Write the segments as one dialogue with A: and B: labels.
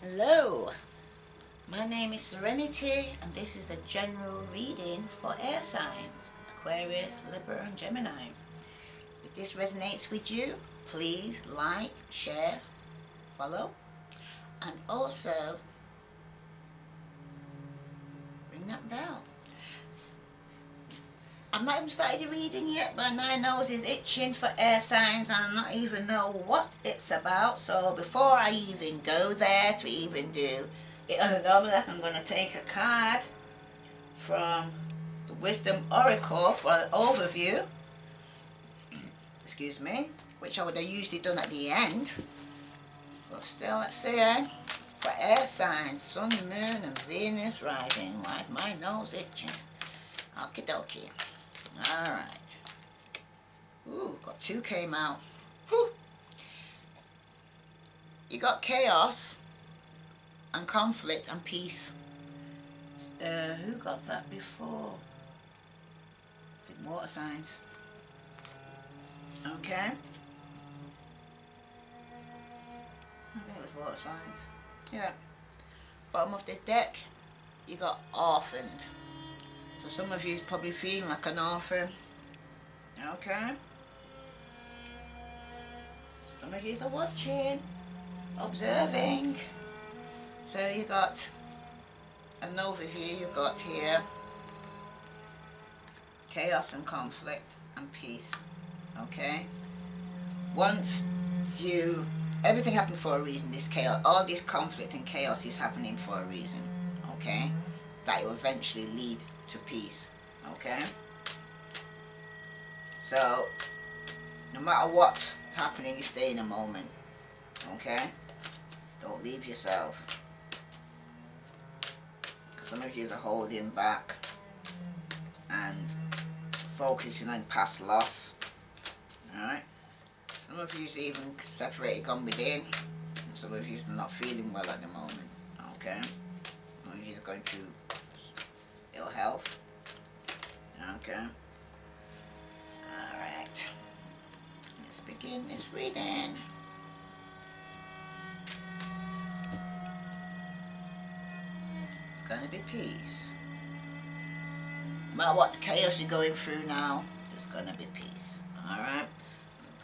A: Hello, my name is Serenity and this is the general reading for air signs, Aquarius, Libra and Gemini. If this resonates with you, please like, share, follow, and also ring that bell. I've not even started the reading yet, but my nose is itching for air signs and I don't even know what it's about. So before I even go there to even do it, normally I'm going to take a card from the Wisdom Oracle for an overview. Excuse me, which I would have usually done at the end. But still, let's see, for air signs, Sun, Moon and Venus rising. Why is my nose itching? Okie dokie. Alright. Ooh, got two came out. Whew. You got chaos and conflict and peace. Who got that before? I think water signs. Okay. I think it was water signs. Yeah. Bottom of the deck, you got orphaned. So some of you is probably feeling like an orphan. Okay. Some of you are watching, observing. So you got an overview, you got here chaos and conflict and peace. Okay. Once you, everything happened for a reason. This chaos, all this conflict and chaos is happening for a reason. Okay. So that will eventually lead to peace. Okay. So no matter what's happening, you stay in a moment. Okay. Don't leave yourself. Some of you are holding back and focusing on past loss. Alright. Some of you are even separated, gone within. And some of you are not feeling well at the moment. Okay. Some of you are going through ill health. Okay. Alright. Let's begin this reading. It's going to be peace. No matter what chaos you're going through now, there's going to be peace. Alright.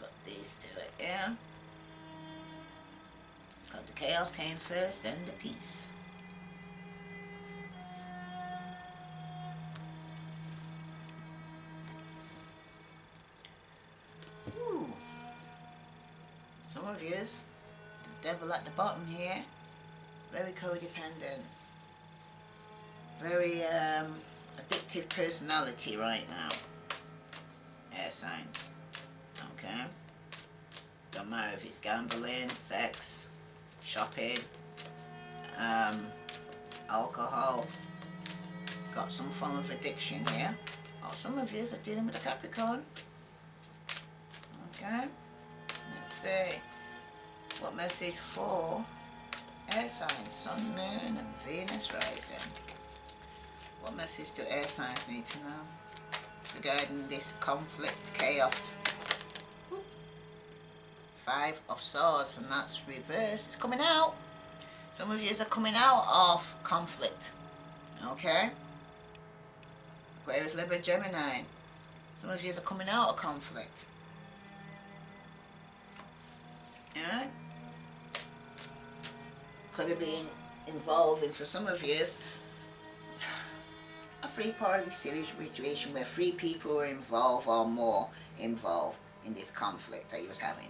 A: Put these to it, yeah. Because the chaos came first, then the peace. Ooh. Some of yous, the devil at the bottom here, very codependent, very addictive personality right now. Air signs. Okay. Don't matter if it's gambling, sex, shopping, alcohol. Got some form of addiction here. Or some of you are dealing with a Capricorn. Okay. Let's see. What message for air signs, Sun, Moon and Venus rising? What message do air signs need to know regarding this conflict, chaos? Whoop. 5 of Swords, and that's reversed. It's coming out. Some of you are coming out of conflict. Okay? Aquarius, Libra, Gemini. Some of you are coming out of conflict. Yeah? Could have been involving, for some of you, a three-party situation where 3 people were involved or more involved in this conflict that he was having.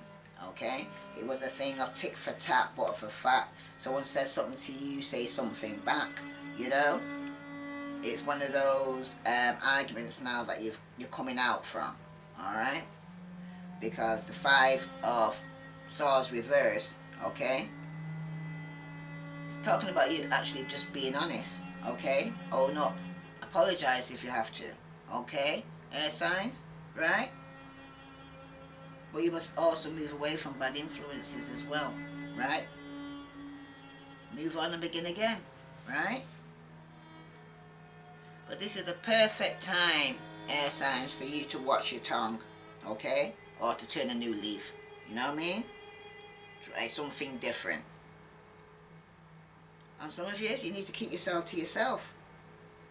A: Okay? It was a thing of tick for tat, but for fact. Someone says something to you, say something back. You know? It's one of those arguments now that you're coming out from. Alright? Because the 5 of Swords reversed, okay? It's talking about you actually just being honest, okay? Own up. Apologize if you have to, okay? Air signs, right? But you must also move away from bad influences as well, right? Move on and begin again, right? But this is the perfect time, air signs, for you to watch your tongue, okay? Or to turn a new leaf, you know what I mean? Try something different. And some of you need to keep yourself to yourself,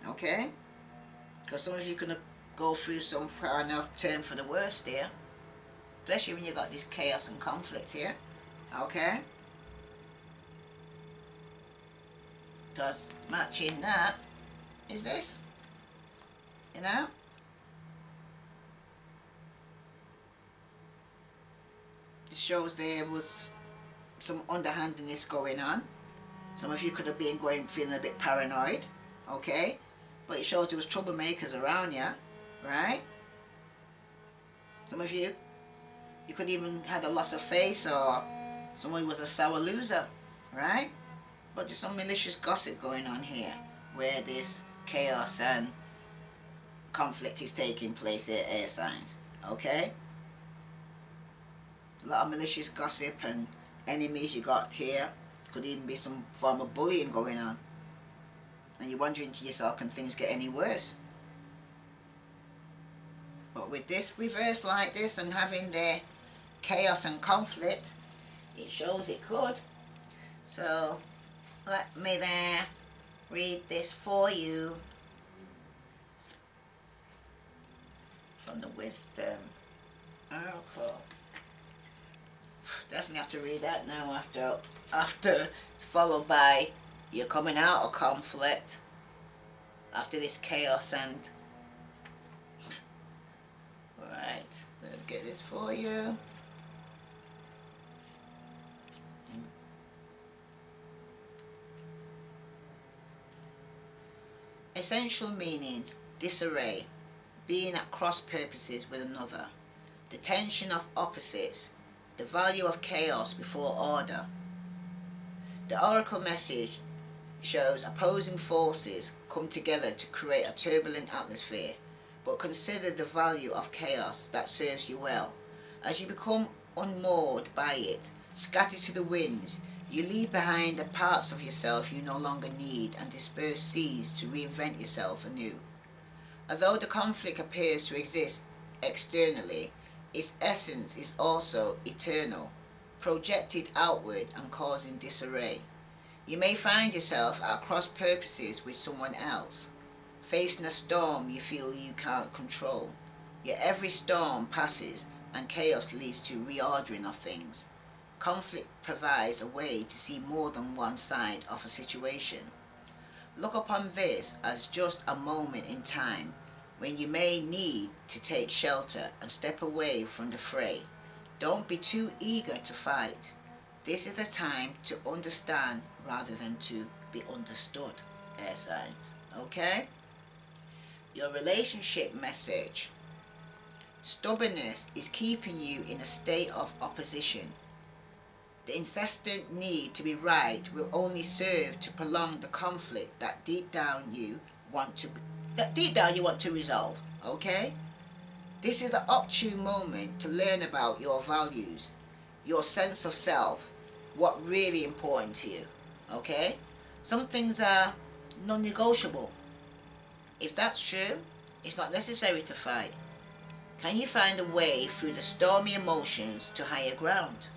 A: okay? Because some of you are going to go through some far enough turn for the worst here, especially when you've got this chaos and conflict here, okay? Because matching that is this, you know? It shows there was some underhandedness going on. Some of you could have been feeling a bit paranoid, okay? But it shows there was troublemakers around you, right? Some of you could even had a loss of face, or someone was a sour loser, right? But there's some malicious gossip going on here, where this chaos and conflict is taking place here, air signs, okay? A lot of malicious gossip and enemies you got here. Could even be some form of bullying going on. And you're wondering to yourself, can things get any worse? But with this reverse like this and having the chaos and conflict, it shows it could. So let me there read this for you from the Wisdom Oracle. Definitely have to read that now after followed by you're coming out of conflict after this chaos. And right, let's get this for you. Essential meaning: disarray, being at cross purposes with another, the tension of opposites, the value of chaos before order. The oracle message shows opposing forces come together to create a turbulent atmosphere, but consider the value of chaos that serves you well. As you become unmoored by it, scattered to the winds, you leave behind the parts of yourself you no longer need and disperse seas to reinvent yourself anew. Although the conflict appears to exist externally, its essence is also eternal, projected outward and causing disarray. You may find yourself at cross purposes with someone else, facing a storm you feel you can't control. Yet every storm passes and chaos leads to reordering of things. Conflict provides a way to see more than one side of a situation. Look upon this as just a moment in time when you may need to take shelter and step away from the fray. Don't be too eager to fight. This is the time to understand rather than to be understood, air signs, okay? Your relationship message. Stubbornness is keeping you in a state of opposition. The incessant need to be right will only serve to prolong the conflict that deep down you want to resolve, okay? This is the opportune moment to learn about your values, your sense of self, what really important to you, okay? Some things are non-negotiable. If that's true, it's not necessary to fight. Can you find a way through the stormy emotions to higher ground?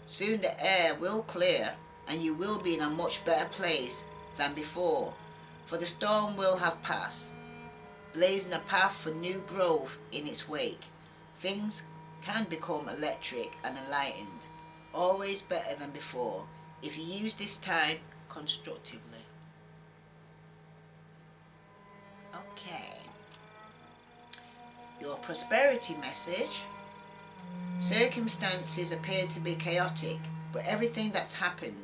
A: Soon the air will clear and you will be in a much better place than before, for the storm will have passed, blazing a path for new growth in its wake. Things can become electric and enlightened, always better than before, if you use this time constructively. Okay. Your prosperity message. Circumstances appear to be chaotic, but everything that's happening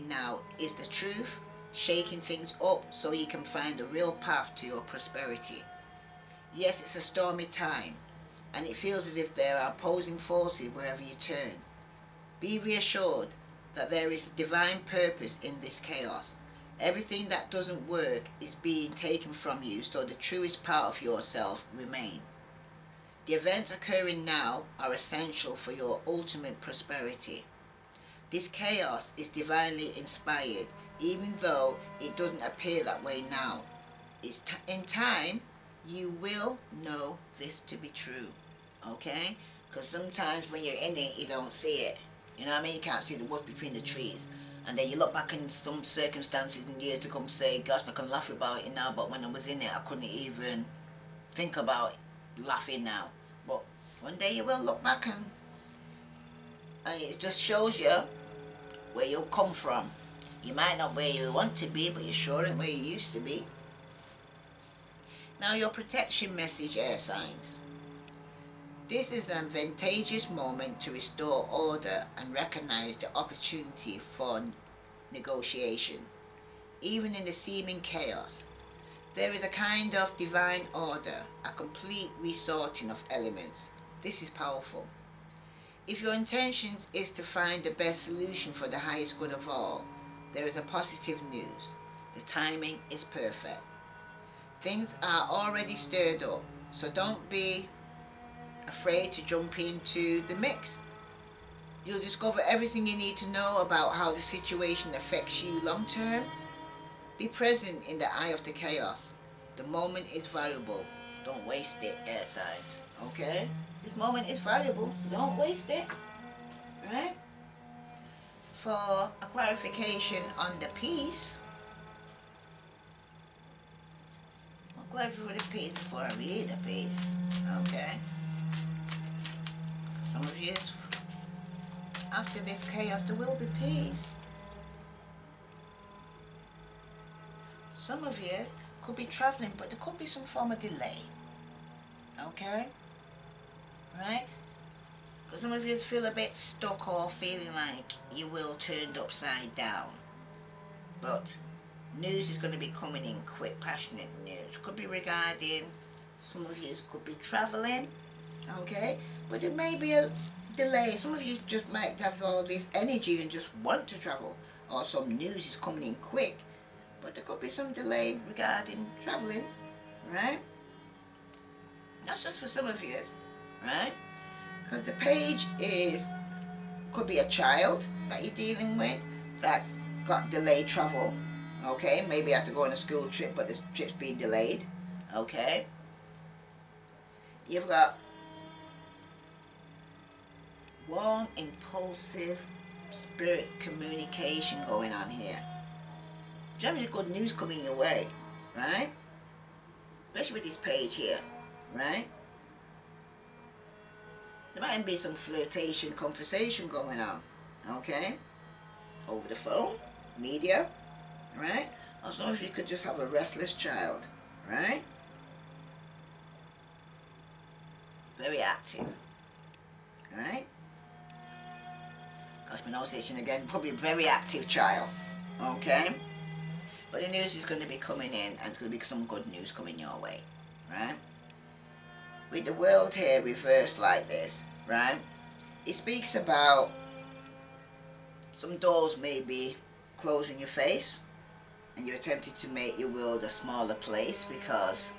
A: now is the truth, shaking things up so you can find a real path to your prosperity. Yes, it's a stormy time, and it feels as if there are opposing forces wherever you turn. Be reassured that there is divine purpose in this chaos. Everything that doesn't work is being taken from you, so the truest part of yourself remain. The events occurring now are essential for your ultimate prosperity. This chaos is divinely inspired, even though it doesn't appear that way now. In time, you will know this to be true, okay? Because sometimes when you're in it, you don't see it. You know what I mean? You can't see the wood between the trees. and then you look back in some circumstances and years to come, say, gosh, I can laugh about it now, but when I was in it I couldn't even think about laughing now. But one day you will look back, and it just shows you where you've come from. You might not where you want to be, but you're sure ain't where you used to be. Now your protection message, air signs. This is an advantageous moment to restore order and recognize the opportunity for negotiation. Even in the seeming chaos, there is a kind of divine order, a complete resorting of elements. This is powerful. If your intention is to find the best solution for the highest good of all, there is a positive news. The timing is perfect. Things are already stirred up, so don't be afraid to jump into the mix. You'll discover everything you need to know about how the situation affects you long term. Be present in the eye of the chaos. The moment is valuable. Don't waste it, air signs. Okay? This moment is valuable, so don't waste it. Right? For a clarification on the piece, I'll clarify the piece before I read the piece. Okay? Some of you, after this chaos, there will be peace. Some of you could be traveling, but there could be some form of delay. Okay? Right? Because some of you feel a bit stuck or feeling like you will turned upside down. But news is going to be coming in quick, passionate news. Could be regarding, some of you could be traveling. Okay? But there may be a delay. Some of you just might have all this energy and just want to travel. Or some news is coming in quick. But there could be some delay regarding traveling. Right? That's just for some of you. Right? Because the page could be a child that you're dealing with that's got delayed travel. Okay? Maybe you have to go on a school trip, but the trip's been delayed. Okay? You've got warm, impulsive spirit communication going on here. Generally good news coming your way, right? Especially with this page here, right? There might be some flirtation conversation going on, okay? Over the phone, media, right? Or some of you could just have a restless child, right? Very active, right? Gosh, my nose itching again. Probably a very active child. Okay? But the news is going to be coming in, and it's going to be some good news coming your way. Right? With the world here reversed like this, right? It speaks about some doors may be closing your face, and you're attempting to make your world a smaller place because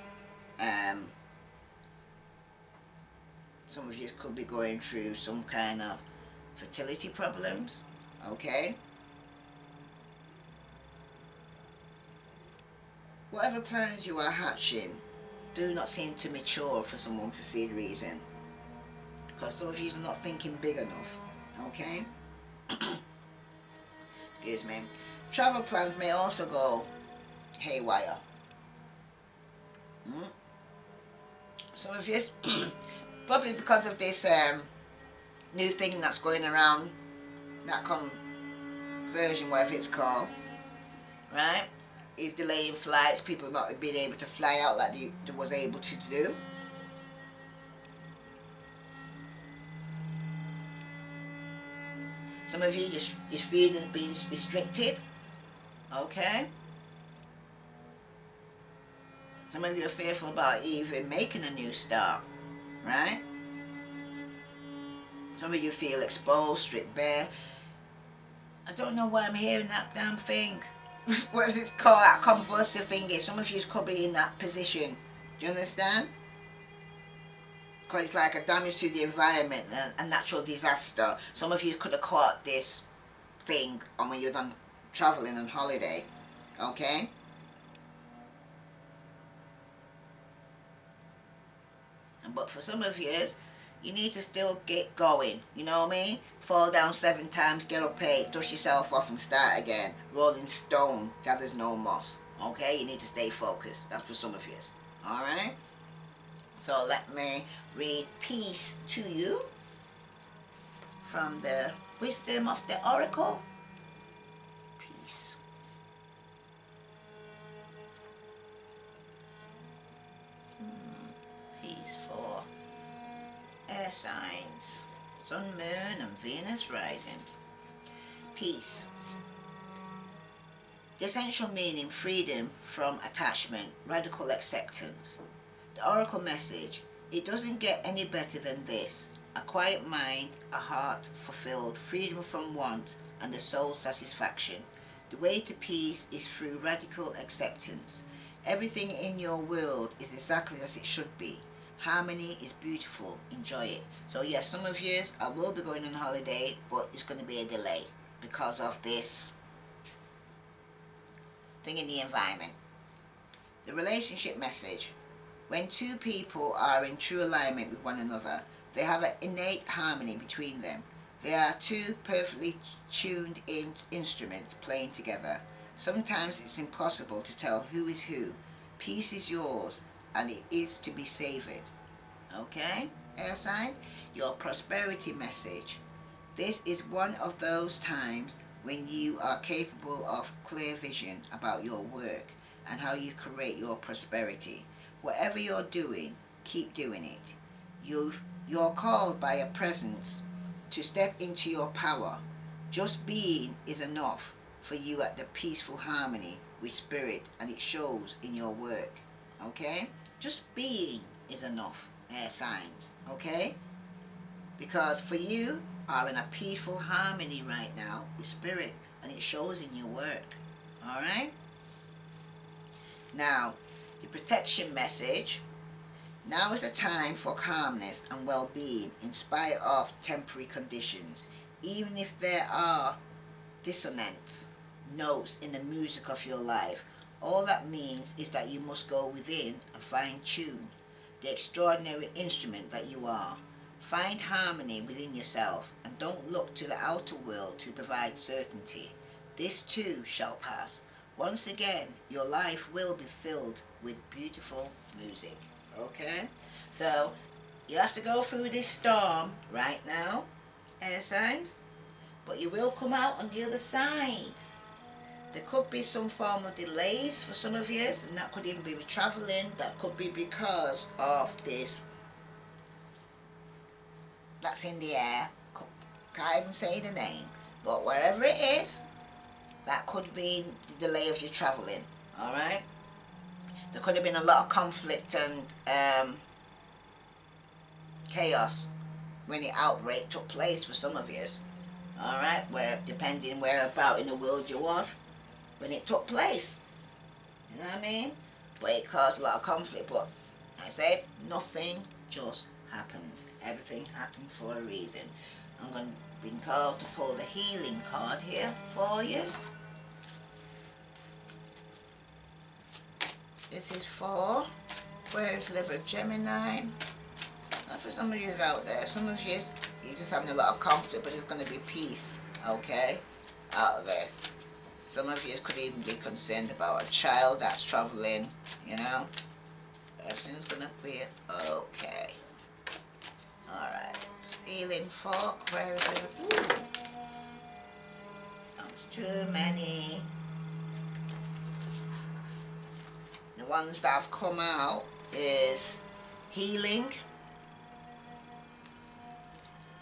A: some of you could be going through some kind of fertility problems, okay? Whatever plans you are hatching do not seem to mature for some unforeseen reason, because some of you are not thinking big enough, okay? Excuse me. Travel plans may also go haywire. Some of you, probably because of this new thing that's going around, that conversion, whatever it's called, right, is delaying flights, people not being able to fly out like they was able to do. Some of you just feel as being restricted, okay? Some of you are fearful about even making a new start, right? Some of you feel exposed, stripped bare. I don't know why I'm hearing that damn thing. What is it called? That convulsive thing is. Some of you could be in that position. Do you understand? Because it's like a damage to the environment, a natural disaster. Some of you could have caught this thing on when you're done traveling on holiday. Okay? But for some of you, you need to still get going. You know what I mean? Fall down 7 times, get up 8, dust yourself off and start again. Rolling stone gathers no moss. Okay? You need to stay focused. That's for some of you. Alright? So let me read peace to you from the wisdom of the oracle. Peace. Peace for air signs, sun, moon and Venus rising. Peace. The essential meaning: freedom from attachment, radical acceptance. The oracle message: it doesn't get any better than this. A quiet mind, a heart fulfilled, freedom from want and the soul satisfaction. The way to peace is through radical acceptance. Everything in your world is exactly as it should be. Harmony is beautiful. Enjoy it. So yes, some of you, I will be going on holiday, but it's going to be a delay because of this thing in the environment. The relationship message: when two people are in true alignment with one another, they have an innate harmony between them. They are two perfectly tuned in instruments playing together. Sometimes it's impossible to tell who is who. Peace is yours and it is to be savoured. Okay, air sign? Your prosperity message: this is one of those times when you are capable of clear vision about your work and how you create your prosperity. Whatever you're doing, keep doing it. You're called by a presence to step into your power. Just being is enough for you at the peaceful harmony with spirit, and it shows in your work. Okay? Just being is enough, air signs. Okay? Because for you are in a peaceful harmony right now with spirit, and it shows in your work. Alright? Now, the protection message: now is the time for calmness and well-being in spite of temporary conditions. Even if there are dissonant notes in the music of your life, all that means is that you must go within and fine-tune the extraordinary instrument that you are. Find harmony within yourself and don't look to the outer world to provide certainty. This too shall pass. Once again, your life will be filled with beautiful music. Okay? So, you have to go through this storm right now, air signs, but you will come out on the other side. There could be some form of delays for some of you, and that could even be with travelling. That could be because of this that's in the air. Can't even say the name, but wherever it is, that could be the delay of your travelling. Alright? There could have been a lot of conflict and chaos when the outbreak took place for some of you. Alright? Where, depending where about in the world you was when it took place. You know what I mean? But it caused a lot of conflict. But I say, nothing just happens. Everything happens for a reason. I'm going to be called to pull the healing card here for you. This is for Aquarius, Libra, Gemini. Not for some of you out there. Some of you, you're just having a lot of conflict, but there's going to be peace, okay, out of this. Some of you could even be concerned about a child that's traveling, you know. Everything's going to be okay. Alright. Healing for Aquarius, Libra. That's too many. The ones that have come out is healing,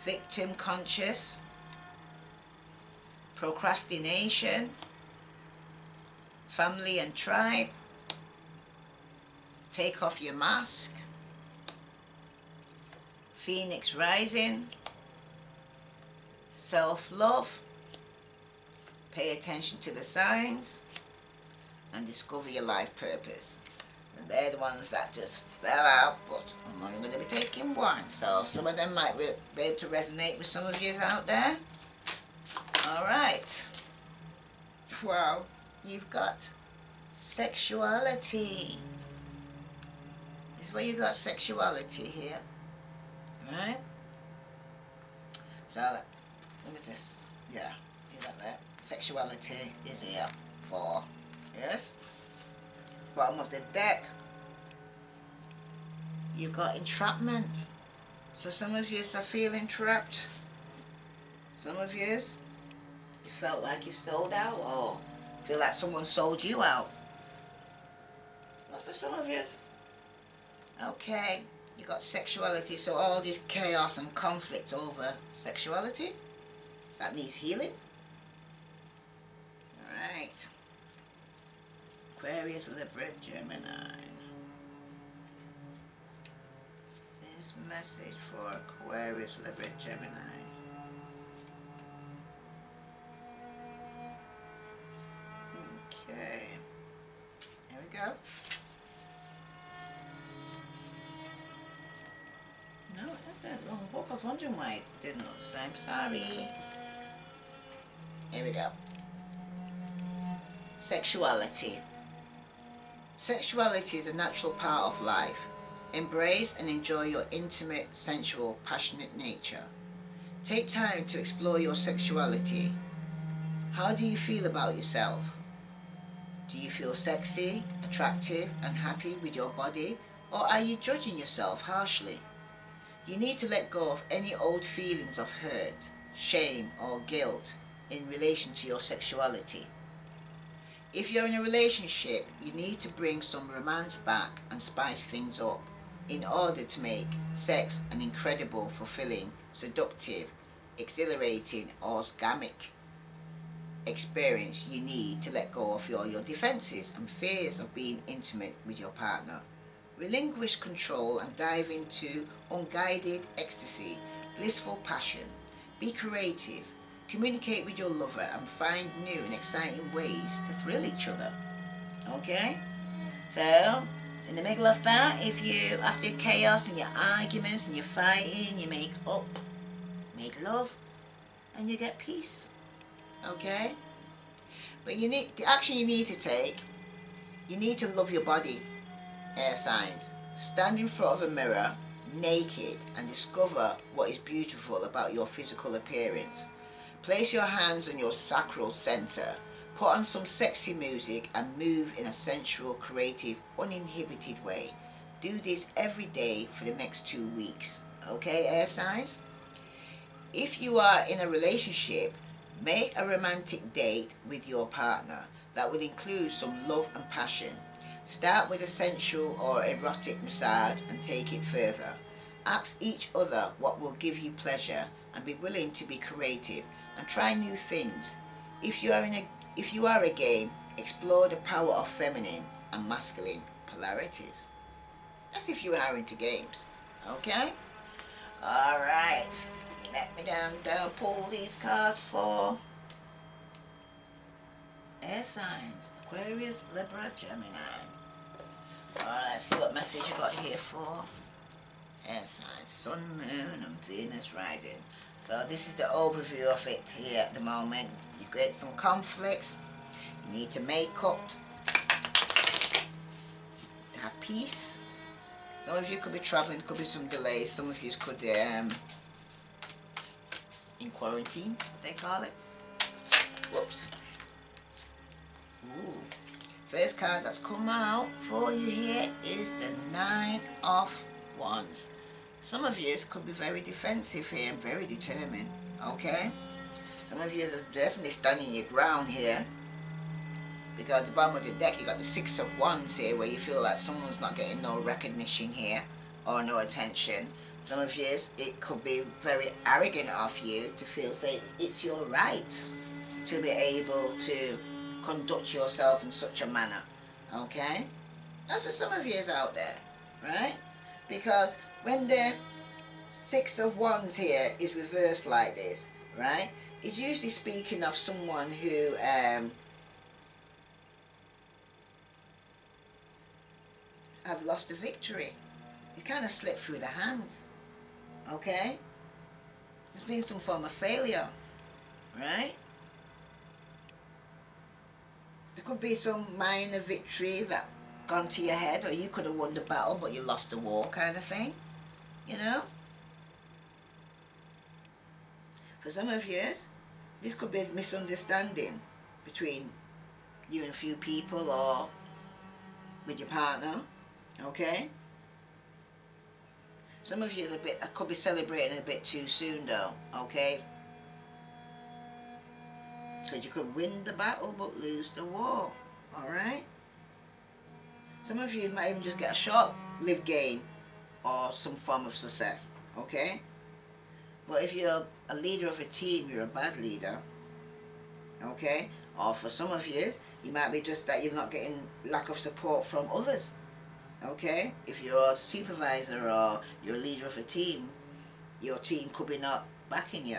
A: victim conscious, procrastination, family and tribe, take off your mask, Phoenix rising, self-love, pay attention to the signs, and discover your life purpose. And they're the ones that just fell out, but I'm only going to be taking one, so some of them might be able to resonate with some of you out there. Alright, well, you've got sexuality. This is where you got sexuality here, right? So, let me just, yeah, you got that. Sexuality is here for, yes. Bottom of the deck, you got entrapment. So some of you are feeling trapped. Some of you felt like you sold out, or feel like someone sold you out. Must be some of you. Okay, you got sexuality, so all this chaos and conflict over sexuality, that needs healing. Alright. Aquarius, Libra, Gemini. This message for Aquarius, Libra, Gemini. Okay. Here we go. No, that's a wrong book. I was wondering why it didn't look the same. Sorry. Here we go. Sexuality. Sexuality is a natural part of life. Embrace and enjoy your intimate, sensual, passionate nature. Take time to explore your sexuality. How do you feel about yourself? Do you feel sexy, attractive, and happy with your body, or are you judging yourself harshly? You need to let go of any old feelings of hurt, shame, or guilt in relation to your sexuality. If you're in a relationship, you need to bring some romance back and spice things up in order to make sex an incredible, fulfilling, seductive, exhilarating, orgasmic experience. You need to let go of all your defenses and fears of being intimate with your partner. Relinquish control and dive into unguided ecstasy, blissful passion. Be creative. Communicate with your lover and find new and exciting ways to thrill each other. Okay? So, in the middle of that, if you, after chaos and your arguments and your fighting, you make up, make love, and you get peace. Okay? But you need, the action you need to take, you need to love your body, air signs. Stand in front of a mirror, naked, and discover what is beautiful about your physical appearance. Place your hands on your sacral center, put on some sexy music, and move in a sensual, creative, uninhibited way. Do this every day for the next 2 weeks. Okay, air signs? If you are in a relationship, make a romantic date with your partner that will include some love and passion. Start with a sensual or erotic massage and take it further. Ask each other what will give you pleasure and be willing to be creative and try new things. If you are again, explore the power of feminine and masculine polarities. That's if you are into games. Okay? Alright. Let me down pull these cards for air signs. Aquarius, Libra, Gemini. Alright, let's see what message you got here for air signs. Sun, Moon, and Venus rising. So this is the overview of it here at the moment. You get some conflicts. You need to make up to have peace. Some of you could be traveling, could be some delays. Some of you could in quarantine, as they call it. Whoops. Ooh. First card that's come out for you here is the 9 of Wands. Some of you could be very defensive here and very determined, okay? Some of you are definitely standing your ground here, because at the bottom of the deck you got the 6 of Wands here, where you feel like someone's not getting no recognition here or no attention. Some of you, it could be very arrogant of you to feel, say, it's your rights to be able to conduct yourself in such a manner, okay? That's for some of you out there, right? Because when the 6 of Wands here is reversed like this, right, it's usually speaking of someone who had lost a victory. It kind of slipped through the hands, okay? There's been some form of failure, right? There could be some minor victory that gone to your head, or you could have won the battle but you lost the war, kind of thing, you know? For some of you, this could be a misunderstanding between you and a few people or with your partner, okay? Some of you could be celebrating a bit too soon though, okay? Because you could win the battle but lose the war, alright? Some of you might even just get a short-lived gain or some form of success, okay? But if you're a leader of a team, you're a bad leader, okay? Or for some of you, you might be just that you're not getting lack of support from others, okay? If you're a supervisor or you're a leader of a team, your team could be not backing you.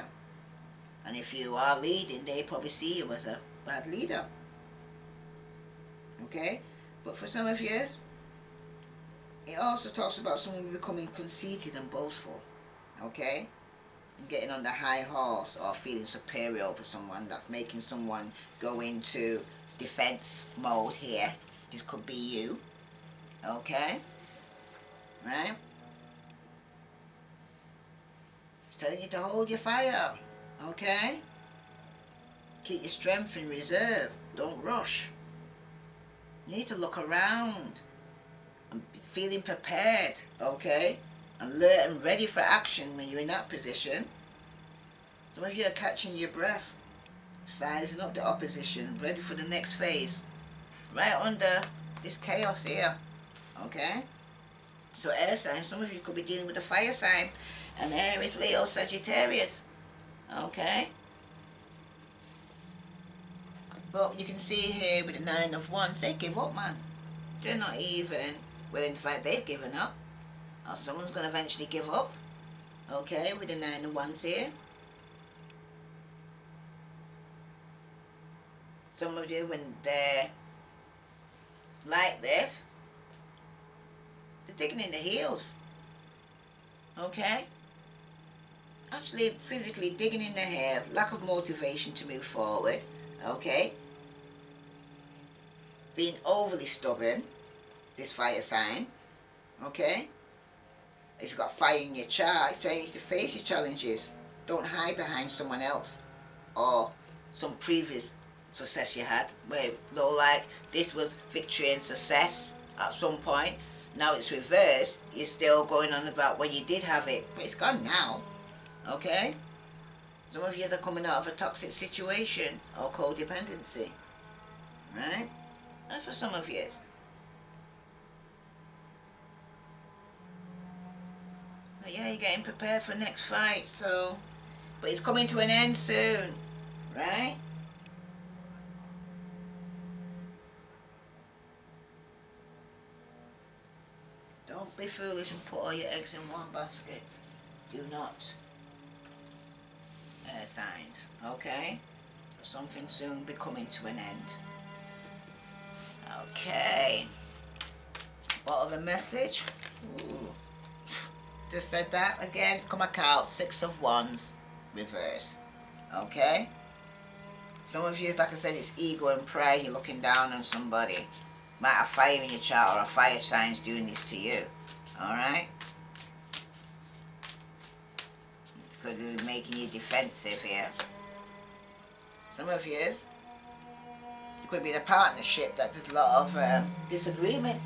A: And if you are leading, they probably see you as a bad leader, okay? But for some of you, it also talks about someone becoming conceited and boastful, okay? And getting on the high horse or feeling superior over someone. That's making someone go into defense mode here. This could be you, okay? Right? It's telling you to hold your fire, okay? Keep your strength in reserve. Don't rush. You need to look around and be feeling prepared, okay? Alert and ready for action when you're in that position. Some of you are catching your breath, sizing up the opposition, ready for the next phase, right under this chaos here, okay? So air signs, some of you could be dealing with a fire sign, and air is Leo, Sagittarius, okay? But you can see here with the Nine of Wands, they give up, man. They're not even willing to fight. They've given up. Or someone's going to eventually give up, okay, with the Nine of Wands here. Some of you, when they're like this, they're digging in the heels, okay? Actually, physically digging in the heels, lack of motivation to move forward, okay? Being overly stubborn, this fire sign, okay? If you've got fire in your chart, it's telling you to face your challenges. Don't hide behind someone else or some previous success you had, where though like this was victory and success at some point, now it's reversed. You're still going on about when you did have it, but it's gone now, okay? Some of you are coming out of a toxic situation or codependency, right? That's for some of you. But yeah, you're getting prepared for next fight, so, but it's coming to an end soon, right? Don't be foolish and put all your eggs in one basket. Do not. Air signs, okay? Something soon be coming to an end. Okay. What other message? Ooh. Just said that again. Come back out. Six of Wands, reverse. Okay? Some of you, like I said, it's ego and pride. You're looking down on somebody. Might have fire in your chart or a fire sign's doing this to you. Alright? It's because it's making you defensive here. Some of you, it could be in a partnership that there's a lot of disagreement.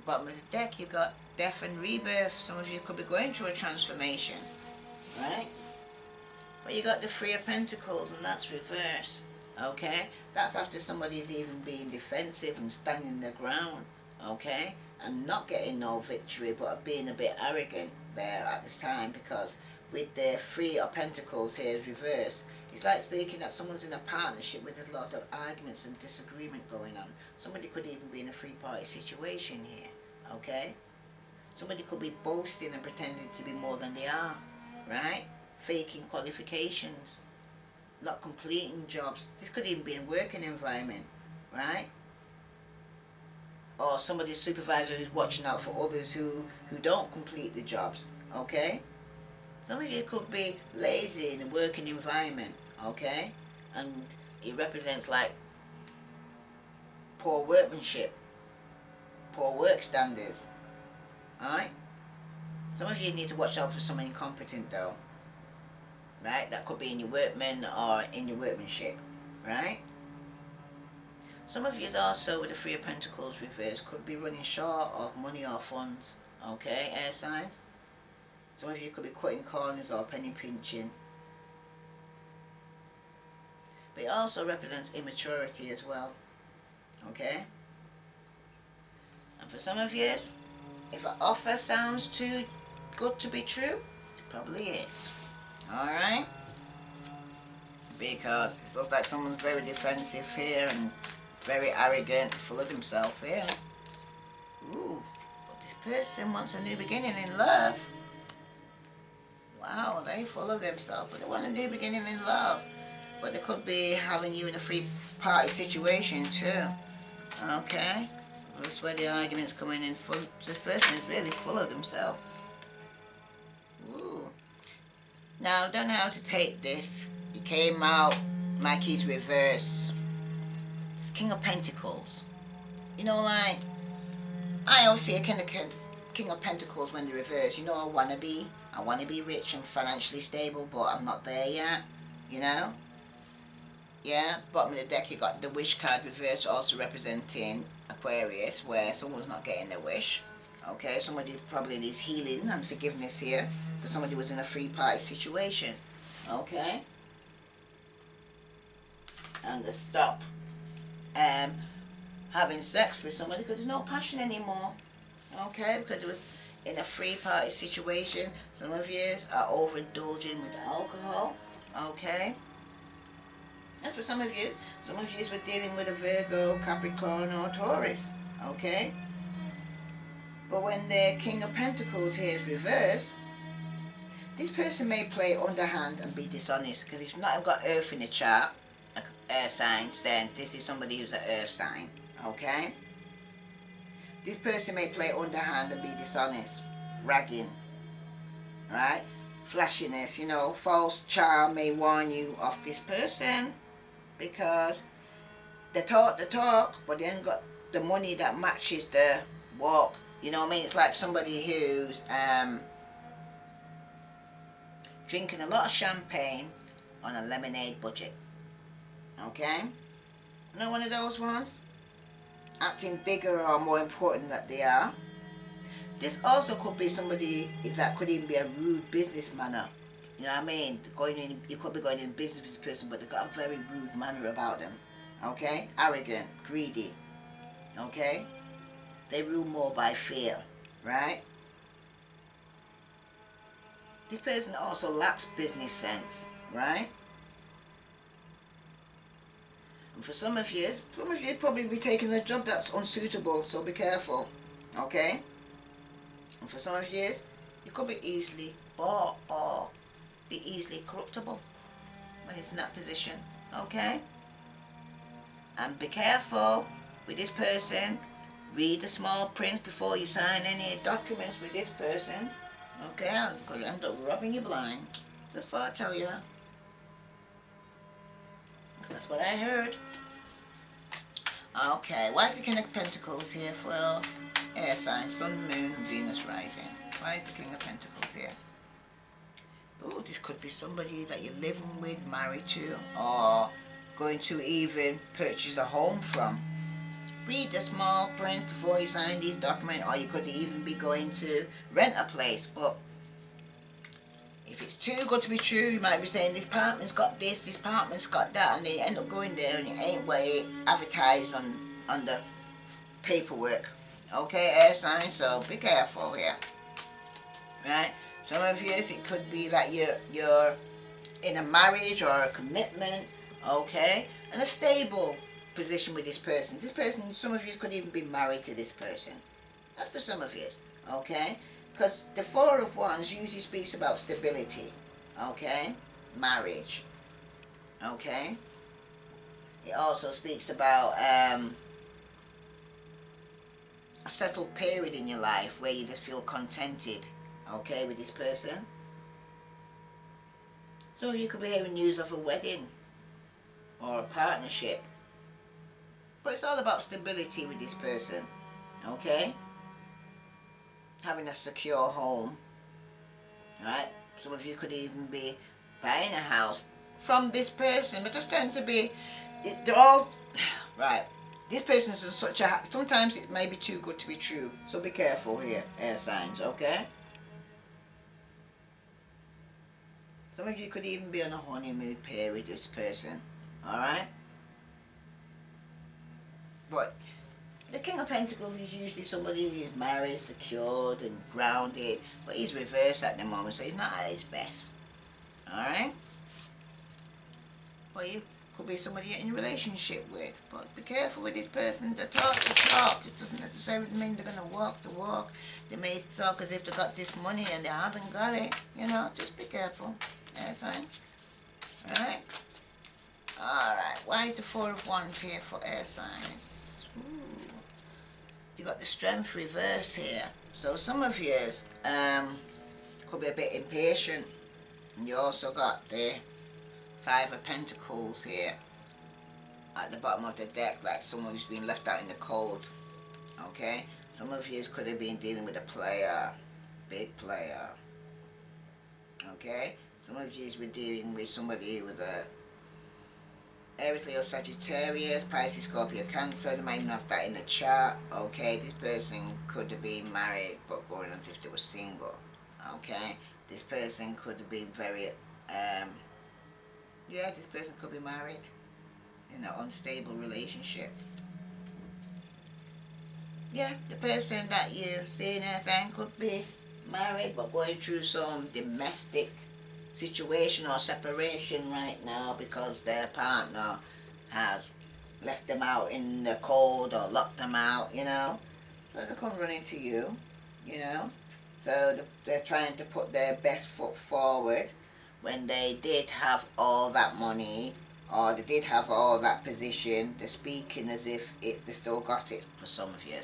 A: Bottom of the deck, you've got death and rebirth. Some of you could be going through a transformation. Right? But you got the Three of Pentacles, and that's reverse. Okay? That's after somebody's even being defensive and standing their ground. Okay? And not getting no victory, but being a bit arrogant there at this time, because with the Three of Pentacles here reverse, it's like speaking that someone's in a partnership with a lot of arguments and disagreement going on. Somebody could even be in a three-party situation here. Okay? Somebody could be boasting and pretending to be more than they are. Right? Faking qualifications, not completing jobs. This could even be in a working environment, right? Or somebody's supervisor who's watching out for others who don't complete the jobs, okay? Some of you could be lazy in a working environment, okay? And it represents like poor workmanship, poor work standards, alright? Some of you need to watch out for someone incompetent though, right? That could be in your workman or in your workmanship, right? Some of you also with the Three of Pentacles reverse could be running short of money or funds, okay, air signs. Some of you could be cutting corners or penny pinching. But it also represents immaturity as well, okay? And for some of you, if an offer sounds too good to be true, it probably is, alright? Because it looks like someone's very defensive here and very arrogant, full of himself here. Ooh, but this person wants a new beginning in love. Wow, they full of themselves, but they want a new beginning in love. But they could be having you in a free party situation too. Okay? That's where the argument's coming in from. This person is really full of themselves. Ooh. Now, I don't know how to take this. It came out like he's reversed. It's King of Pentacles. You know, like, I always see a King of Pentacles when they reverse. You know, I want to be rich and financially stable, but I'm not there yet. You know? Yeah, bottom of the deck you got the wish card reverse, also representing Aquarius, where someone's not getting their wish. Okay, somebody probably needs healing and forgiveness here, but somebody was in a free party situation. Okay? And they stop having sex with somebody because there's no passion anymore. Okay, because it was in a free party situation. Some of you are overindulging with alcohol. Okay? And for some of you were dealing with a Virgo, Capricorn or Taurus, okay? But when the King of Pentacles here is reversed, this person may play underhand and be dishonest, because if you've not got Earth in the chart, air signs, then this is somebody who's an Earth sign, okay? This person may play underhand and be dishonest, bragging, right? Flashiness, you know, false charm may warn you of this person, because they talk the talk, but they ain't got the money that matches the walk. You know what I mean? It's like somebody who's drinking a lot of champagne on a lemonade budget. Okay? Not one of those ones? Acting bigger or more important than they are. This also could be somebody that could even be a rude business manner. You know what I mean? You could be going in business with this person, but they've got a very rude manner about them. Okay? Arrogant, greedy. Okay? They rule more by fear. Right? This person also lacks business sense. Right? And for some of you probably be taking a job that's unsuitable, so be careful. Okay? And for some of you could be easily bought or be easily corruptible when it's in that position, okay? And be careful with this person. Read the small print before you sign any documents with this person, okay? I'm going to end up rubbing you blind. That's what I tell you. That's what I heard. Okay, why is the King of Pentacles here for air signs, Sun, Moon, and Venus rising? Why is the King of Pentacles here? Oh, this could be somebody that you're living with, married to, or going to even purchase a home from. Read the small print before you sign these documents, or you could even be going to rent a place. But if it's too good to be true, you might be saying this apartment's got this apartment's got that, and then you end up going there and it ain't what it advertised on the paperwork. Okay, air sign, so be careful here. Right? Some of you, it could be that you're in a marriage or a commitment, okay, and a stable position with this person. This person, some of you could even be married to this person. That's for some of you, okay? Because the Four of Wands usually speaks about stability, okay? Marriage, okay? It also speaks about a settled period in your life where you just feel contented, okay, with this person. So you could be hearing news of a wedding or a partnership. But it's all about stability with this person, okay? Having a secure home, right? Some of you could even be buying a house from this person, but just tend to be, they're all, right, this person is in such a, sometimes it may be too good to be true, so be careful here, air signs, okay? Some of you could even be on a honeymoon period with this person, alright? But the King of Pentacles is usually somebody who's married, secured and grounded, but he's reversed at the moment, so he's not at his best, alright? Well, you could be somebody you're in a relationship with, but be careful with this person. They talk the talk. It doesn't necessarily mean they're going to walk the walk. They may talk as if they got this money and they haven't got it. You know, just be careful. Air signs. Alright? Alright, why is the Four of Wands here for air signs? Ooh. You got the Strength reverse here. So some of you could be a bit impatient. And you also got the Five of Pentacles here at the bottom of the deck, like someone who's been left out in the cold. Okay, some of you could have been dealing with a player, big player. Okay, some of you were dealing with somebody with a Aries, Leo, Sagittarius, Pisces, Scorpio, Cancer. They might even have that in the chart. Okay, this person could have been married but going as if they were single. Okay, this person could have been very yeah, this person could be married in an unstable relationship. Yeah, the person that you're seeing as then could be married but going through some domestic situation or separation right now because their partner has left them out in the cold or locked them out, you know. So they come running to you, you know. So they're trying to put their best foot forward when they did have all that money or they did have all that position. They're speaking as if they still got it for some of you.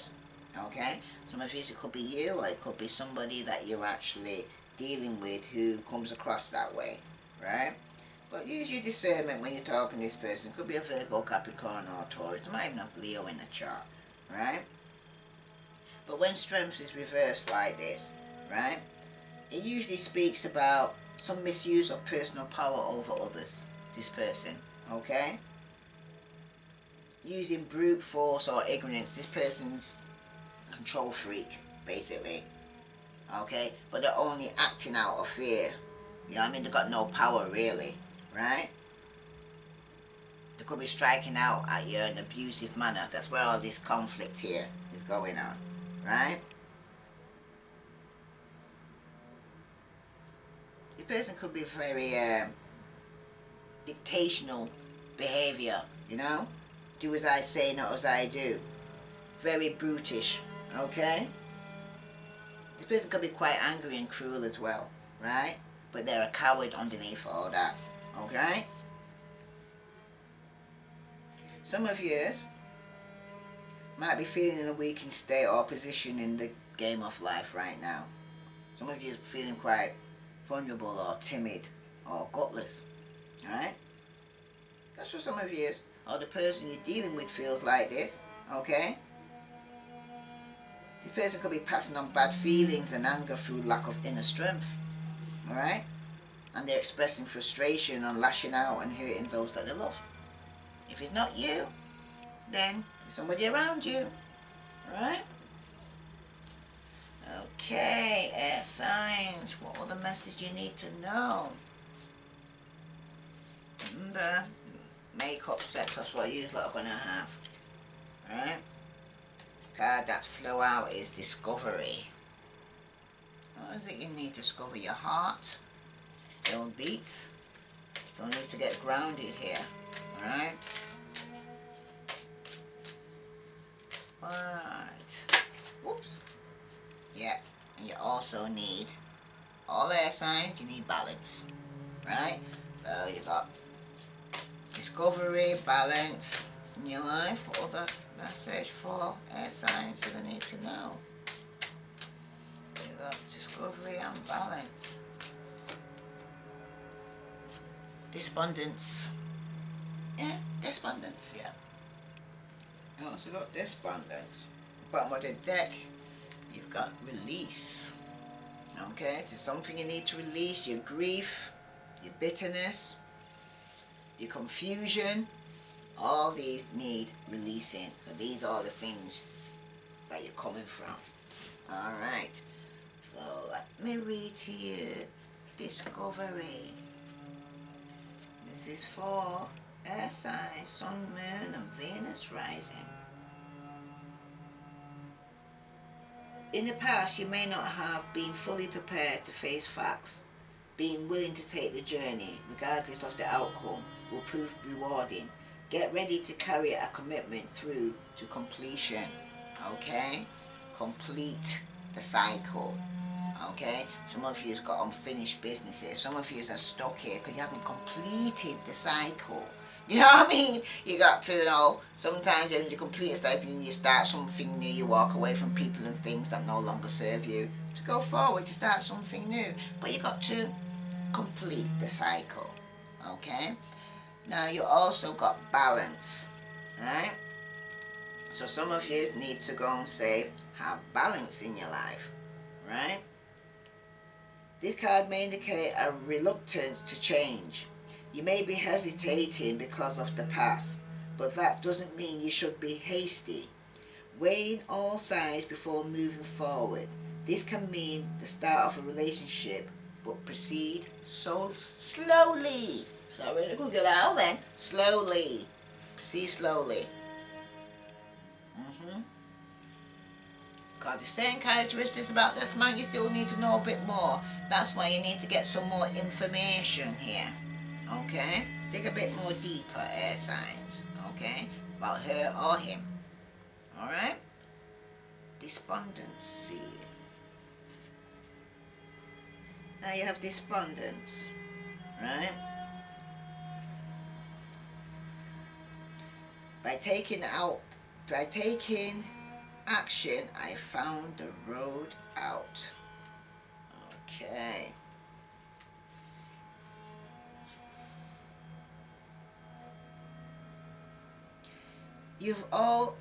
A: Okay? Some of you, it could be you or it could be somebody that you're actually dealing with who comes across that way, right? But use your discernment when you're talking to this person. It could be a Virgo, Capricorn or Taurus. They might even have Leo in the chart, right? But when strength is reversed like this, right, it usually speaks about some misuse of personal power over others, this person, okay? Using brute force or ignorance, this person's control freak, basically, okay? But they're only acting out of fear, you know what I mean? They've got no power, really, right? They could be striking out at you in an abusive manner. That's where all this conflict here is going on, right? The person could be very dictational behavior, you know? Do as I say, not as I do. Very brutish, okay? This person could be quite angry and cruel as well, right? But they're a coward underneath all that, okay? Some of you might be feeling in a weakened state or position in the game of life right now. Some of you are feeling quite vulnerable or timid or gutless, alright? That's what some of you, or the person you're dealing with feels like this, okay? This person could be passing on bad feelings and anger through lack of inner strength, alright? And they're expressing frustration and lashing out and hurting those that they love. If it's not you, then it's somebody around you, alright? Okay, air signs, what other message you need to know? Remember, makeup sets, that's what you lot are going to have, alright? Card that's flow out is discovery. What is it you need to discover? Your heart still beats. Someone needs to get grounded here, alright? Right. Whoops. Yeah, and you also need, all air signs, you need balance, right? So you got discovery, balance in your life. What other message for air signs do they need to know? You got discovery and balance. Despondence. Yeah, despondence, yeah. You also got despondence. Bottom of the deck, you've got release. Okay, it's something you need to release, your grief, your bitterness, your confusion. All these need releasing, because these are the things that you're coming from. Alright, so let me read to you Discovery. This is for air signs, Sun, Moon and Venus rising. In the past, you may not have been fully prepared to face facts. Being willing to take the journey, regardless of the outcome, will prove rewarding. Get ready to carry a commitment through to completion. Okay? Complete the cycle. Okay? Some of you's got unfinished businesses. Some of you's are stuck here because you haven't completed the cycle. You know what I mean? You got to know, sometimes when you complete a cycle, you start something new, you walk away from people and things that no longer serve you, to go forward, to start something new. But you got to complete the cycle. Okay? Now you also got balance. Right? So some of you need to go and say, have balance in your life. Right? This card may indicate a reluctance to change. You may be hesitating because of the past, but that doesn't mean you should be hasty. Weighing all sides before moving forward. This can mean the start of a relationship, but proceed so slowly. Sorry, I couldn't get that out then. Slowly. Proceed slowly. Got the same characteristics about this man, you still need to know a bit more. That's why you need to get some more information here. Okay? Dig a bit more deeper, air signs. Okay? About her or him. Alright? Despondency. Now you have despondence. Right? By taking action, I found the road out. Okay. You have all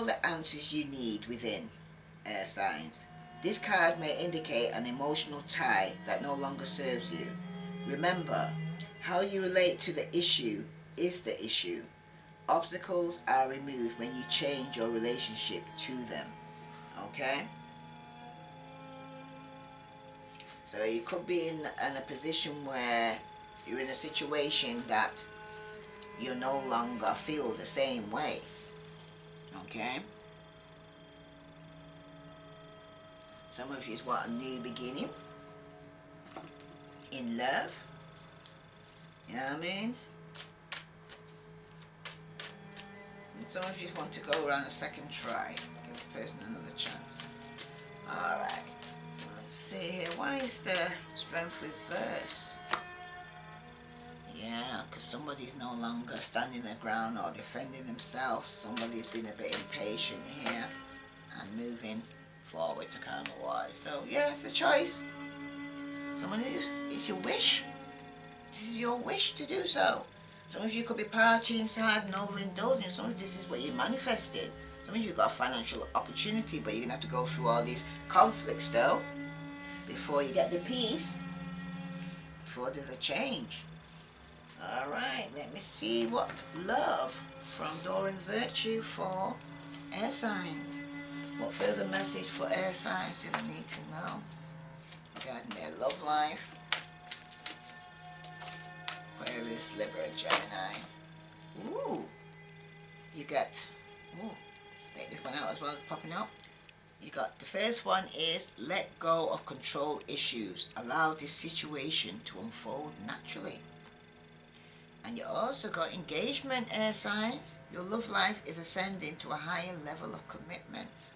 A: the answers you need within, air signs. This card may indicate an emotional tie that no longer serves you. Remember, how you relate to the issue is the issue. Obstacles are removed when you change your relationship to them. Okay? So you could be in a position where you're in a situation that you no longer feel the same way. Okay? Some of you want a new beginning in love. You know what I mean? And some of you want to go around a second try. Give the person another chance. Alright. Let's see here. Why is the strength reverse? Yeah, because somebody's no longer standing their ground or defending themselves. Somebody's been a bit impatient here and moving forward to calm the wise. So yeah, it's a choice. Someone who's, it's your wish. This is your wish to do so. Some of you could be partying hard and overindulging. Some of this is what you manifested. Some of you got a financial opportunity, but you're going to have to go through all these conflicts though before you get the peace, before there's a change. Alright, let me see what love from Doreen Virtue for air signs. What further message for air signs do they need to know regarding their love life? Aquarius, Libra, Gemini. Ooh, you got, take this one out as well as popping out. You got, the first one is let go of control issues. Allow this situation to unfold naturally. And you also got engagement, air signs. Your love life is ascending to a higher level of commitment.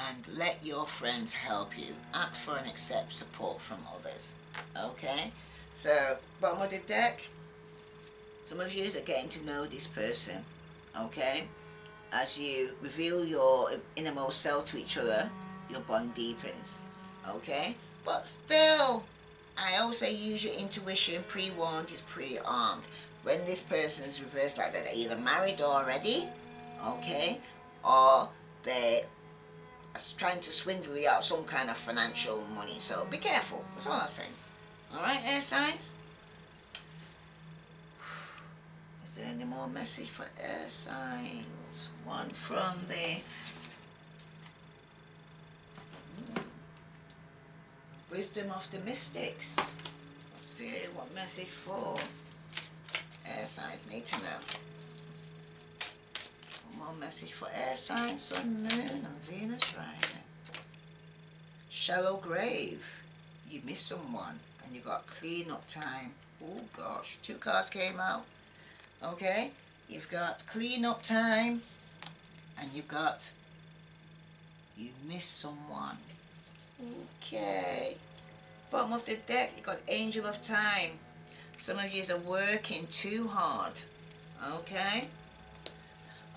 A: And let your friends help you. Ask for and accept support from others. Okay? So, bottom of the deck, some of you are getting to know this person. Okay? As you reveal your innermost self to each other, your bond deepens. Okay? But still, I always say use your intuition. Pre-warned is pre-armed. When this person is reversed like that, they're either married already, okay, or they trying to swindle you out some kind of financial money. So be careful. That's all I'm saying. All right, air signs. Is there any more message for air signs? One from the Wisdom of the Mystics. Let's see what message for air signs need to know. One more message for air signs, Sun, Moon, and Venus rising. Shallow grave. You missed someone, and you got clean up time. Oh gosh, 2 cards came out. Okay, you've got clean up time, and you've got you missed someone. Okay, bottom of the deck, you got Angel of Time. Some of you are working too hard. Okay,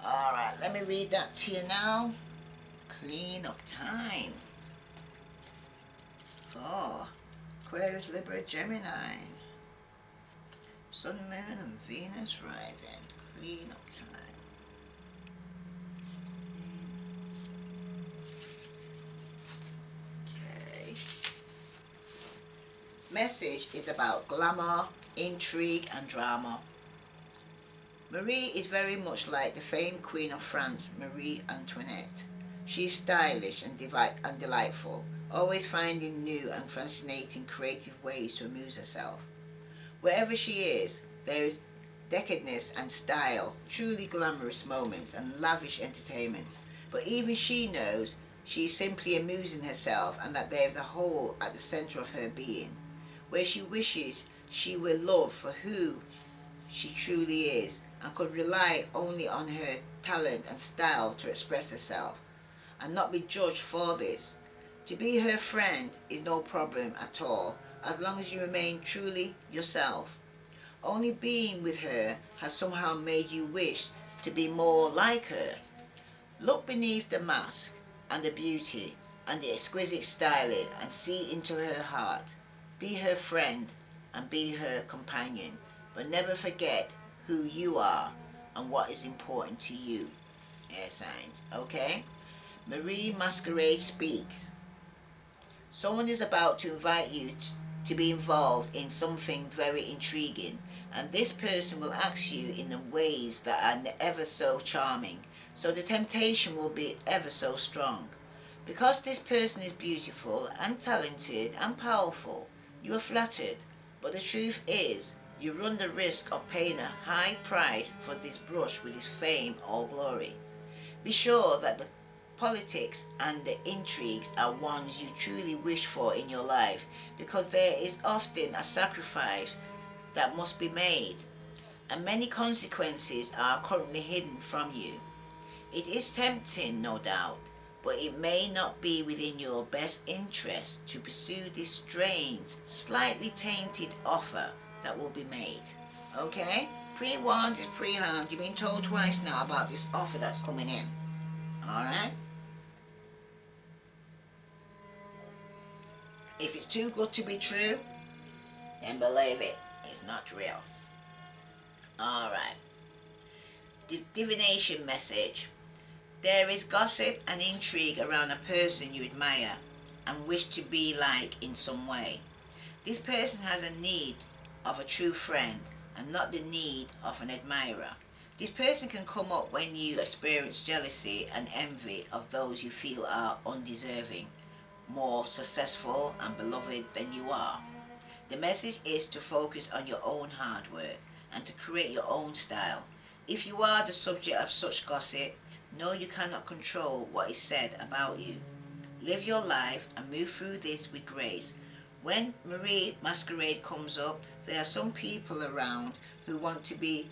A: all right, let me read that to you now. Clean up time for Aquarius, Libra, Gemini, Sun, Moon, and Venus rising. Clean up time. Okay. Message is about glamour, intrigue, and drama. Marie is very much like the famed Queen of France, Marie Antoinette. She's stylish and delightful, always finding new and fascinating creative ways to amuse herself. Wherever she is, there is decadence and style, truly glamorous moments and lavish entertainments. But even she knows she is simply amusing herself and that there is a hole at the center of her being, where she wishes she were loved for who she truly is and could rely only on her talent and style to express herself and not be judged for this. To be her friend is no problem at all, as long as you remain truly yourself. Only being with her has somehow made you wish to be more like her. Look beneath the mask and the beauty and the exquisite styling and see into her heart. Be her friend and be her companion, but never forget who you are and what is important to you. Air signs, okay? Marie Masquerade speaks. Someone is about to invite you to be involved in something very intriguing, and this person will ask you in the ways that are ever so charming, so the temptation will be ever so strong. Because this person is beautiful and talented and powerful, you are flattered, but the truth is, you run the risk of paying a high price for this brush with his fame or glory. Be sure that the politics and the intrigues are ones you truly wish for in your life, because there is often a sacrifice that must be made, and many consequences are currently hidden from you. It is tempting, no doubt, but it may not be within your best interest to pursue this strange, slightly tainted offer that will be made. Okay? Pre-warned is pre-harmed. You've been told twice now about this offer that's coming in. Alright? If it's too good to be true, then believe it, it's not real. Alright. Divination message. There is gossip and intrigue around a person you admire and wish to be like in some way. This person has a need of a true friend and not the need of an admirer. This person can come up when you experience jealousy and envy of those you feel are undeserving, more successful and beloved than you are. The message is to focus on your own hard work and to create your own style. If you are the subject of such gossip, know you cannot control what is said about you. Live your life and move through this with grace. When Marie Masquerade comes up, there are some people around who want to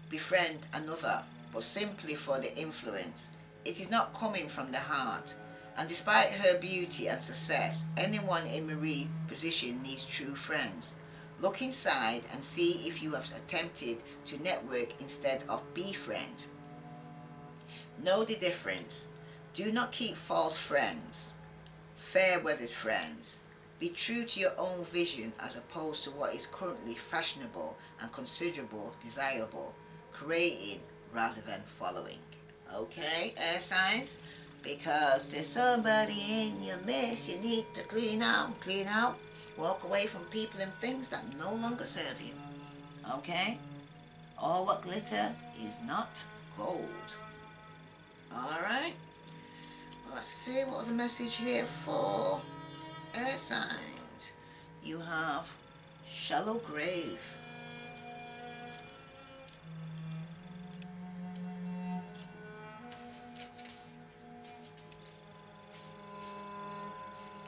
A: befriend another, but simply for the influence. It is not coming from the heart. And despite her beauty and success, anyone in Marie's position needs true friends. Look inside and see if you have attempted to network instead of befriend. Know the difference. Do not keep false friends, fair-weathered friends. Be true to your own vision as opposed to what is currently fashionable and considerable desirable. Creating rather than following. Okay, air signs? because there's somebody in your mess you need to clean out, walk away from people and things that no longer serve you. Okay? All what glitter is not gold. Alright? Let's see what the message here for air signs. You have shallow grave.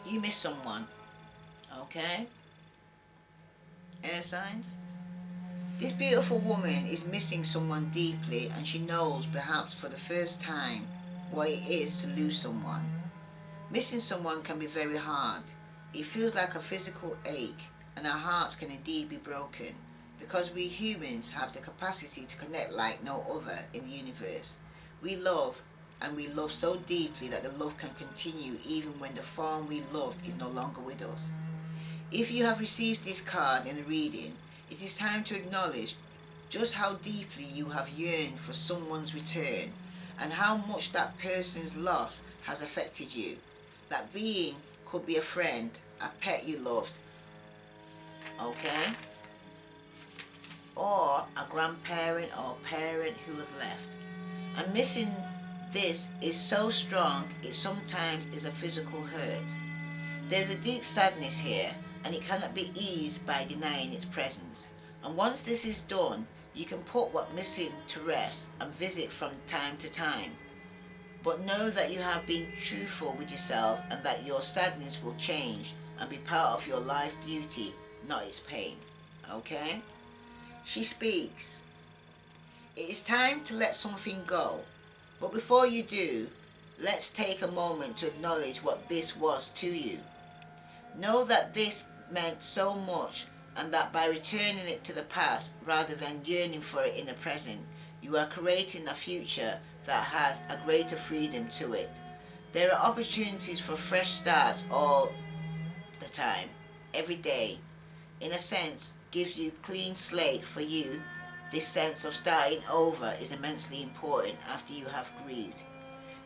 A: You miss someone. Okay? Air signs. This beautiful woman is missing someone deeply, and she knows, perhaps for the first time, what it is to lose someone. Missing someone can be very hard. It feels like a physical ache, and our hearts can indeed be broken, because we humans have the capacity to connect like no other in the universe. We love, and we love so deeply that the love can continue even when the form we loved is no longer with us. If you have received this card in the reading, it is time to acknowledge just how deeply you have yearned for someone's return, and how much that person's loss has affected you. That being could be a friend, a pet you loved, okay? Or a grandparent or parent who has left. And missing this is so strong, it sometimes is a physical hurt. There's a deep sadness here, and it cannot be eased by denying its presence. And once this is done, you can put what missing to rest and visit from time to time. But know that you have been truthful with yourself, and that your sadness will change and be part of your life beauty, not its pain. Okay? She speaks. It is time to let something go. But before you do, let's take a moment to acknowledge what this was to you. Know that this meant so much, and that by returning it to the past rather than yearning for it in the present, you are creating a future that has a greater freedom to it. There are opportunities for fresh starts all the time, every day. In a sense, gives you clean slate. For you, this sense of starting over is immensely important after you have grieved.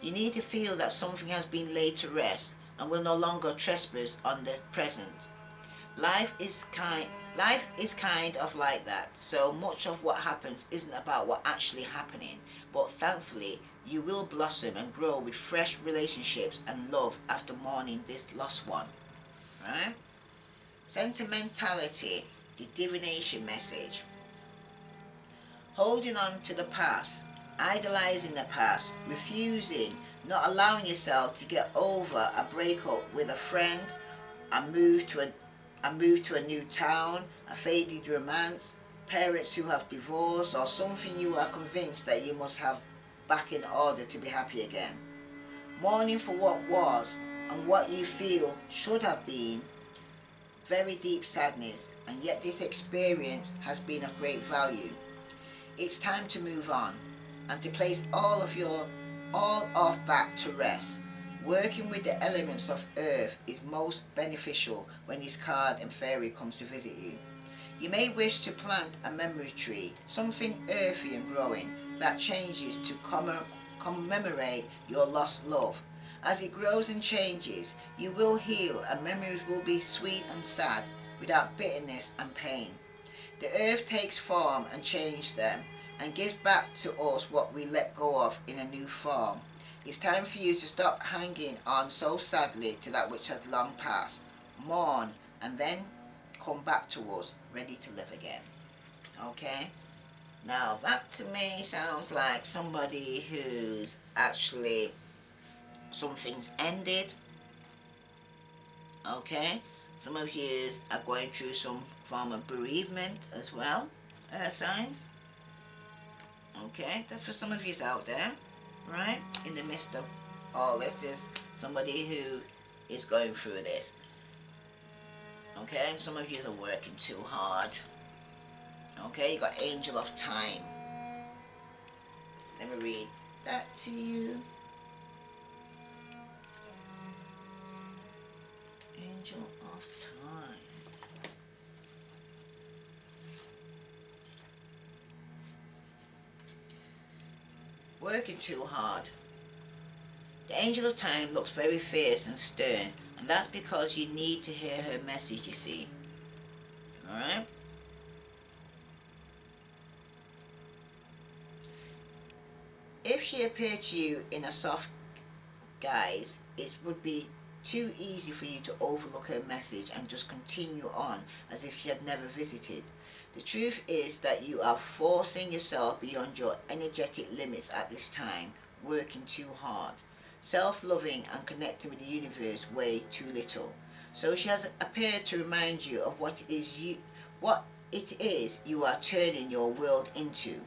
A: You need to feel that something has been laid to rest and will no longer trespass on the present. Life is kind of like that. So much of what happens isn't about what actually happening, but thankfully you will blossom and grow with fresh relationships and love after mourning this lost one. Right? Sentimentality, the divination message. Holding on to the past, idolizing the past, refusing, not allowing yourself to get over a breakup with a friend, a move to a new town, a faded romance, parents who have divorced, or something you are convinced that you must have back in order to be happy again. Mourning for what was and what you feel should have been. Very deep sadness, and yet this experience has been of great value. It's time to move on and to place all of that to rest. Working with the elements of earth is most beneficial when this card and fairy comes to visit you. You may wish to plant a memory tree, something earthy and growing, that changes to commemorate your lost love. As it grows and changes, you will heal, and memories will be sweet and sad, without bitterness and pain. The earth takes form and changes them, and gives back to us what we let go of in a new form. It's time for you to stop hanging on so sadly to that which has long passed. Mourn, and then come back to us, ready to live again. Okay? Now that to me sounds like somebody who's actually, something's ended. Okay? Some of you are going through some form of bereavement as well, signs. Okay? That's for some of you out there, right? In the midst of all this is somebody who is going through this. Okay? Some of you are working too hard. Okay? You got Angel of Time. Let me read that to you. Angel of Time. Working too hard. The angel of time looks very fierce and stern, and that's because you need to hear her message, you see. Alright? If she appeared to you in a soft guise, it would be too easy for you to overlook her message and just continue on as if she had never visited. The truth is that you are forcing yourself beyond your energetic limits at this time, working too hard, self-loving and connecting with the universe way too little. So she has appeared to remind you of what it is you are turning your world into.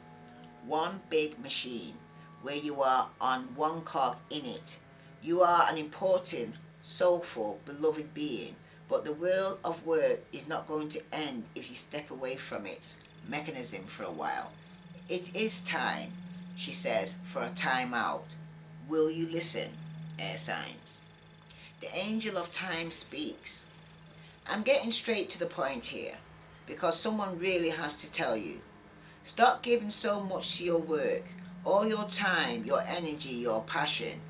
A: One big machine, where you are on one cog in it. You are an important, soulful, beloved being, but the world of work is not going to end if you step away from its mechanism for a while. It is time, she says, for a time out. Will you listen? Air signs. The angel of time speaks. I'm getting straight to the point here, because someone really has to tell you. Stop giving so much to your work, all your time, your energy, your passion.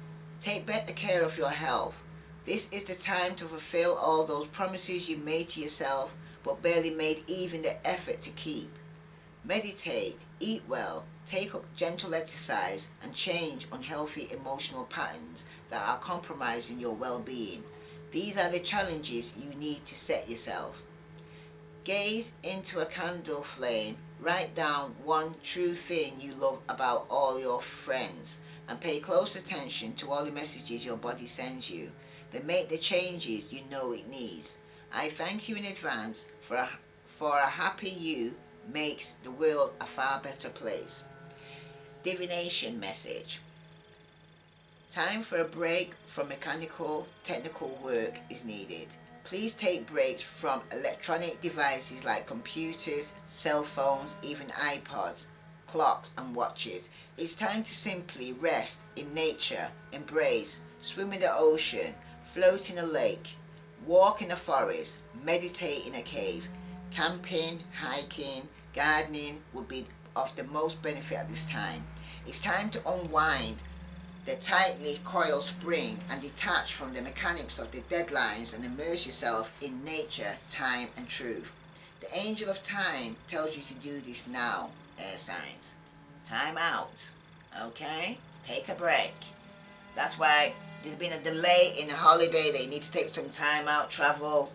A: Take better care of your health. This is the time to fulfill all those promises you made to yourself but barely made even the effort to keep. Meditate, eat well, take up gentle exercise and change unhealthy emotional patterns that are compromising your well-being. These are the challenges you need to set yourself. Gaze into a candle flame, write down one true thing you love about all your friends, and pay close attention to all the messages your body sends you. Then make the changes you know it needs. I thank you in advance for a happy you makes the world a far better place. Divination message. Time for a break from mechanical, technical work is needed. Please take breaks from electronic devices like computers, cell phones, even iPods, clocks and watches. It's time to simply rest in nature, embrace, swim in the ocean, float in a lake, walk in a forest, meditate in a cave. Camping, hiking, gardening would be of the most benefit at this time. It's time to unwind the tightly coiled spring and detach from the mechanics of the deadlines and immerse yourself in nature, time and truth. The angel of time tells you to do this now, air signs. Time out, okay? Take a break. That's why there's been a delay in a holiday. They need to take some time out, travel,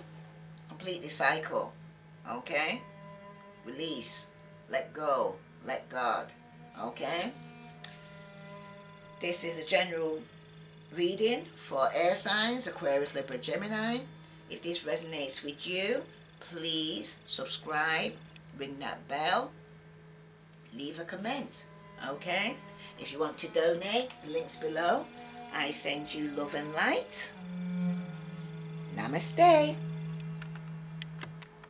A: complete the cycle, okay? Release, let go, let God, okay? This is a general reading for air signs, Aquarius, Libra, Gemini. If this resonates with you, please subscribe, ring that bell, leave a comment, okay? If you want to donate, the link's below. I send you love and light. Namaste.